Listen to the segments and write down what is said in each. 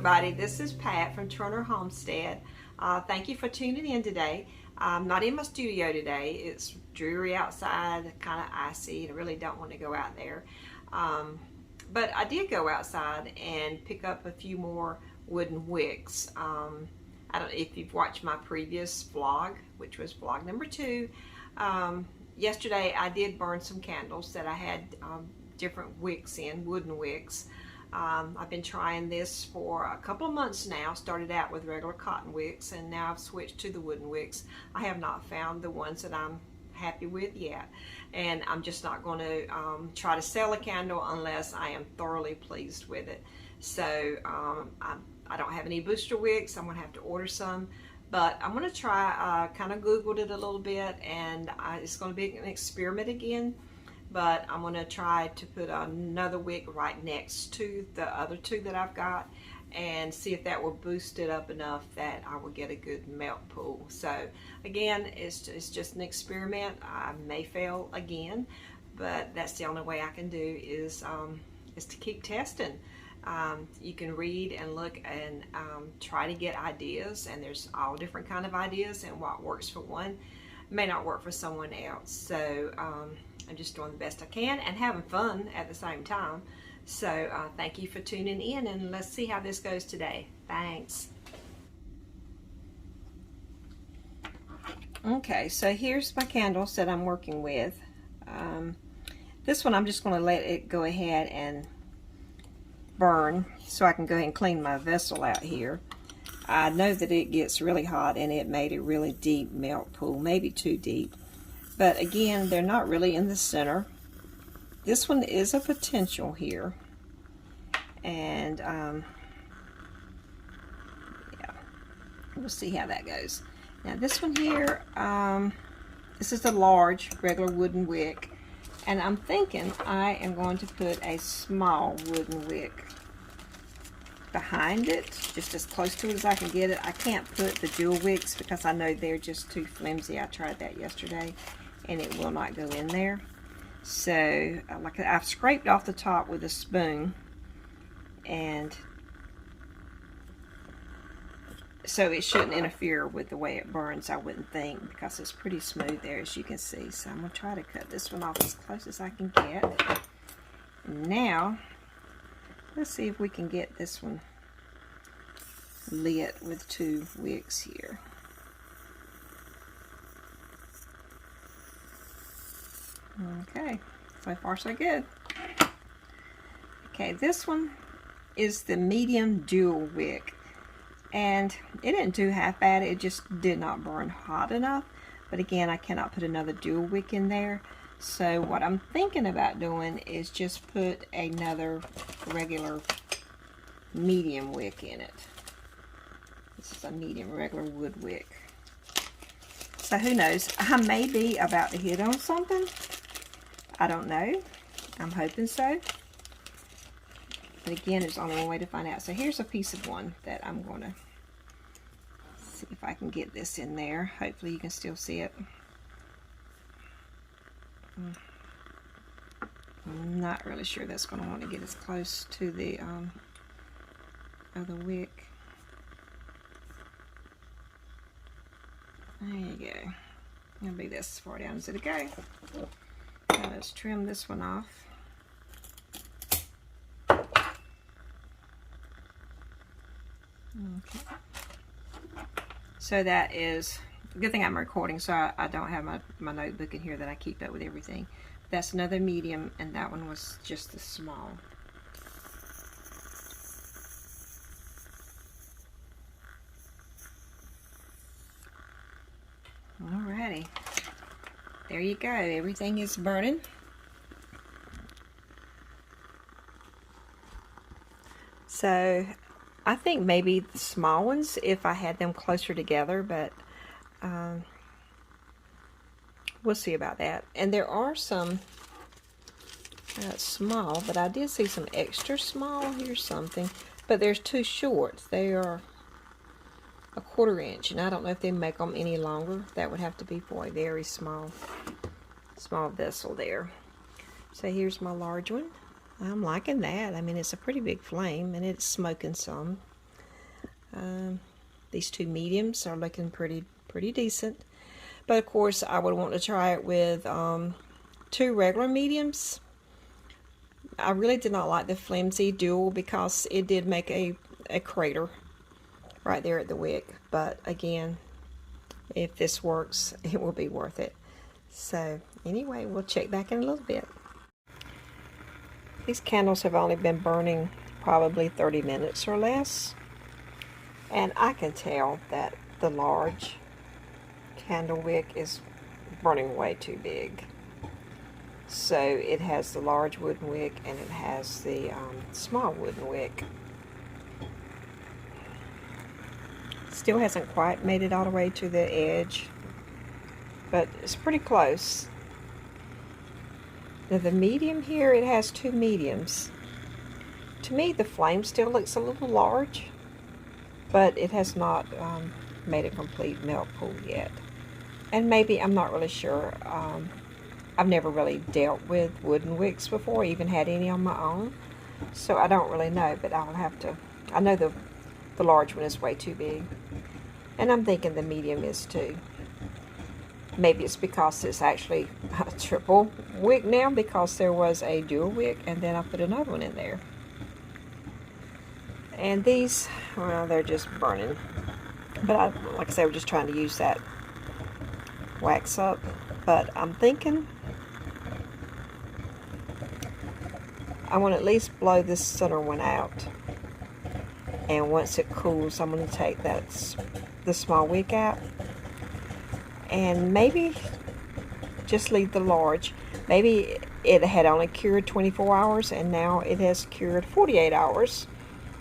everybody, this is Pat from Turner Homestead. Thank you for tuning in today. I'm not in my studio today. It's dreary outside, kind of icy, and I really don't want to go out there. But I did go outside and pick up a few more wooden wicks. I don't know if you've watched my previous vlog, which was vlog number 2. Yesterday I did burn some candles that I had different wicks in, wooden wicks. I've been trying this for a couple of months now. Started out with regular cotton wicks and now I've switched to the wooden wicks. I have not found the ones that I'm happy with yet, and I'm just not going to try to sell a candle unless I am thoroughly pleased with it. So I don't have any booster wicks. I'm going to have to order some, but I'm going to try, kind of Googled it a little bit, and it's going to be an experiment again. But I'm going to try to put another wick right next to the other 2 that I've got and see if that will boost it up enough that I will get a good melt pool. So again, it's just an experiment. I may fail again, but that's the only way I can do is to keep testing. You can read and look and try to get ideas, and there's all different kind of ideas, and what works for one may not work for someone else. So I'm just doing the best I can and having fun at the same time. So thank you for tuning in, and let's see how this goes today. Thanks. Okay, so here's my candles that I'm working with. This one I'm just going to let it go ahead and burn so I can go ahead and clean my vessel out here. I know that it gets really hot and it made a really deep melt pool, maybe too deep. But again, they're not really in the center. This one is a potential here. And yeah, we'll see how that goes. Now this one here, this is a large regular wooden wick. And I'm thinking I am going to put a small wooden wick behind it, just as close to it as I can get it. I can't put the dual wicks because I know they're just too flimsy. I tried that yesterday and it will not go in there. So like I've scraped off the top with a spoon, and so it shouldn't interfere with the way it burns, I wouldn't think, because it's pretty smooth there, as you can see. So I'm going to try to cut this one off as close as I can get. Now let's see if we can get this one lit with 2 wicks here. Okay, so far so good. Okay, this one is the medium dual wick, and it didn't do half bad. It just did not burn hot enough. But again, I cannot put another dual wick in there. So what I'm thinking about doing is just put another regular medium wick in it. This is a medium regular wood wick. So who knows? I may be about to hit on something. I don't know. I'm hoping so. But again, there's only one way to find out. So here's a piece of one that I'm going to see if I can get this in there. Hopefully you can still see it. I'm not really sure that's going to want to get as close to the other wick. There you go. It'll be this far down as it'll go. Now let's trim this one off. Okay. So that is a good thing I'm recording, so I don't have my notebook in here that I keep up with everything. That's another medium, and that one was just the small. Alrighty. There you go. Everything is burning. So I think maybe the small ones, if I had them closer together, but we'll see about that. And there are some small, but I did see some extra small. Here's something, but there's 2 short. They are a 1/4 inch, and I don't know if they make them any longer. That would have to be for a very small vessel there. So here's my large one. I'm liking that. I mean, it's a pretty big flame, and it's smoking some. These two mediums are looking pretty decent. But of course, I would want to try it with two regular mediums. I really did not like the flimsy dual because it did make a crater right there at the wick. But again, if this works, it will be worth it. So anyway, we'll check back in a little bit. These candles have only been burning probably 30 minutes or less. And I can tell that the large candle wick is burning way too big. So it has the large wooden wick and it has the small wooden wick. Still hasn't quite made it all the way to the edge, but it's pretty close. Now the medium here, it has two mediums. To me, the flame still looks a little large, but it has not made a complete melt pool yet. And maybe, I'm not really sure. I've never really dealt with wooden wicks before, even had any on my own. So I don't really know, but I'll have to. I know the large one is way too big. And I'm thinking the medium is too. Maybe it's because it's actually a triple wick now, because there was a dual wick and then I put another one in there. And these, well, they're just burning. But like I said, we're just trying to use that wax up. But I'm thinking I want to at least blow this center one out. And once it cools, I'm going to take the small wick out. And maybe just leave the large. Maybe it had only cured 24 hours and now it has cured 48 hours.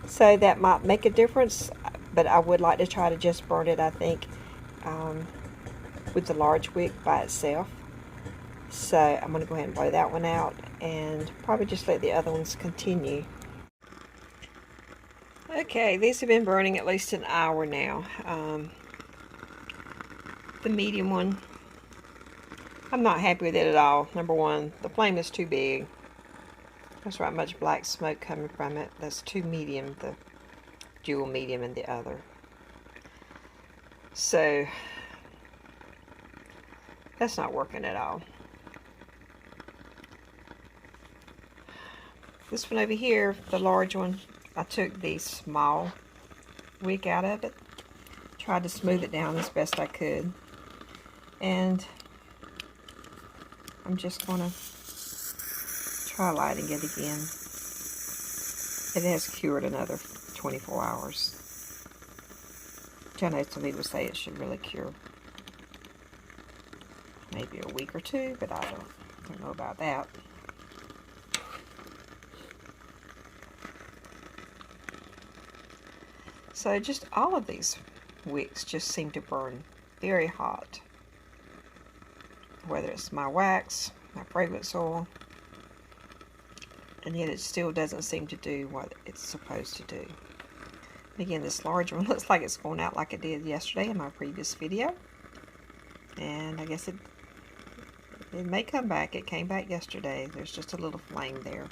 So that might make a difference, but I would like to try to just burn it, I think, with the large wick by itself. So I'm going to go ahead and blow that one out and probably just let the other ones continue. Okay, these have been burning at least an hour now. The medium one, I'm not happy with it at all. Number one, the flame is too big. There's not much black smoke coming from it. That's too medium, the dual medium and the other. So that's not working at all. This one over here, the large one, I took the small wick out of it. Tried to smooth it down as best I could. And I'm just going to try lighting it again. It has cured another 24 hours. Which I know some people say it should really cure maybe a week or two, but I don't know about that. So just all of these wicks just seem to burn very hot. Whether it's my wax, my fragrance oil, and yet it still doesn't seem to do what it's supposed to do. Again, this large one looks like it's going out like it did yesterday in my previous video. And I guess it may come back. It came back yesterday. There's just a little flame there.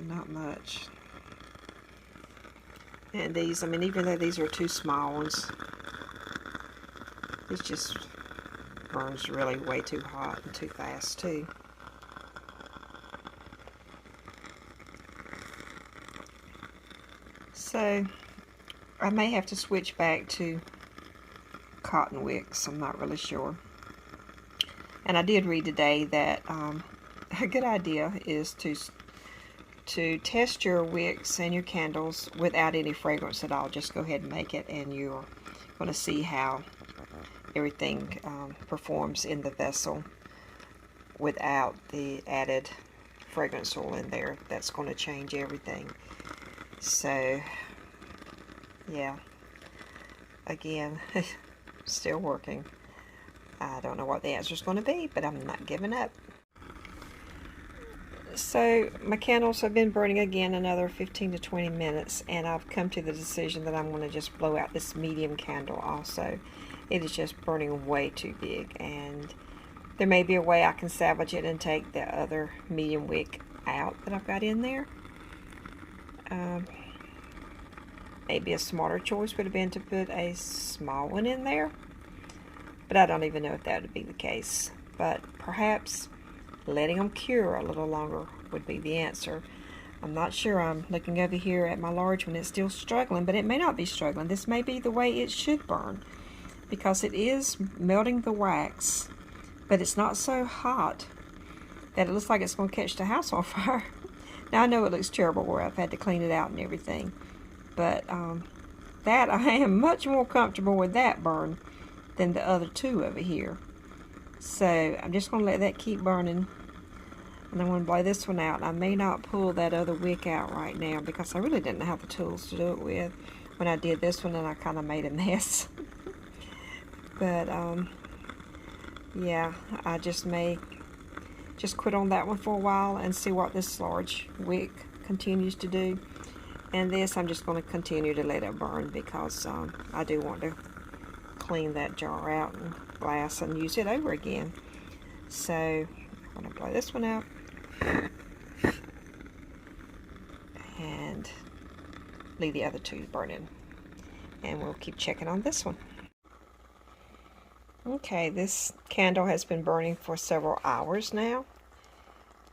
Not much. And these, I mean, even though these are two small ones, it just burns really way too hot and too fast too. So I may have to switch back to cotton wicks. I'm not really sure. And I did read today that a good idea is to test your wicks and your candles without any fragrance at all. Just go ahead and make it, and you're going to see how everything performs in the vessel without the added fragrance oil in there. That's going to change everything. So yeah, again, still working. I don't know what the answer is going to be, but I'm not giving up. So my candles have been burning again another 15 to 20 minutes, and I've come to the decision that I'm going to just blow out this medium candle also. It is just burning way too big, and there may be a way I can salvage it and take the other medium wick out that I've got in there. maybe a smarter choice would have been to put a small one in there. But I don't even know if that would be the case. But perhaps letting them cure a little longer would be the answer. I'm not sure. I'm looking over here at my large one. It's still struggling, but it may not be struggling. This may be the way it should burn, because it is melting the wax, but it's not so hot that it looks like it's going to catch the house on fire. Now I know it looks terrible where I've had to clean it out and everything, but that I am much more comfortable with that burn than the other two over here. So I'm just going to let that keep burning, and I'm going to blow this one out. I may not pull that other wick out right now because I really didn't have the tools to do it with when I did this one, and I kind of made a mess. But yeah, I just may just quit on that one for a while and see what this large wick continues to do. And this, I'm just going to continue to let it burn because I do want to clean that jar out and glass and use it over again. So I'm going to blow this one out and leave the other two burning, and we'll keep checking on this one. Okay, this candle has been burning for several hours now,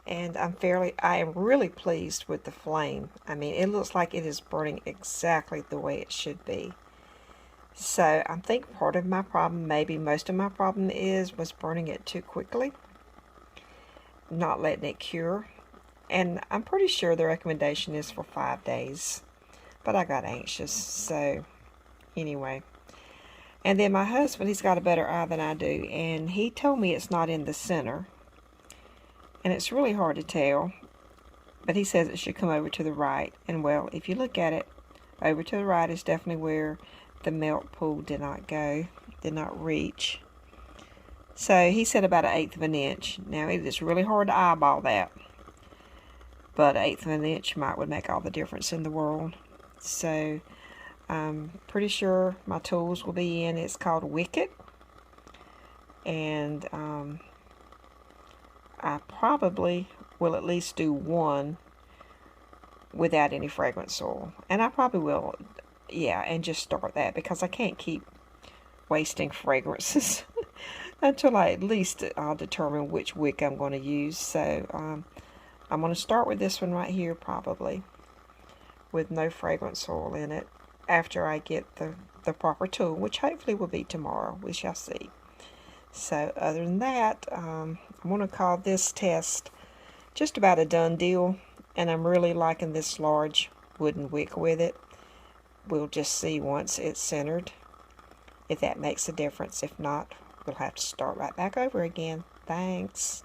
and I am really pleased with the flame. I mean, it looks like it is burning exactly the way it should be. So I think part of my problem, maybe most of my problem, was burning it too quickly, not letting it cure. And I'm pretty sure the recommendation is for 5 days, but I got anxious. So anyway. And then my husband, he's got a better eye than I do, and he told me it's not in the center. And it's really hard to tell, but he says it should come over to the right. And well, if you look at it, over to the right is definitely where the melt pool did not go, did not reach. So he said about 1/8 of an inch. Now it is really hard to eyeball that, but 1/8 of an inch would make all the difference in the world. So I'm pretty sure my tools will be in. It's called Wick, and I probably will at least do one without any fragrance oil, and I probably will, yeah, and just start that because I can't keep wasting fragrances until I at least determine which wick I'm going to use. So I'm going to start with this one right here, probably with no fragrance oil in it, after I get the proper tool, which hopefully will be tomorrow. We shall see. So other than that, I'm going to call this test just about a done deal, and I'm really liking this large wooden wick with it. We'll just see once it's centered if that makes a difference. If not, we'll have to start right back over again. Thanks.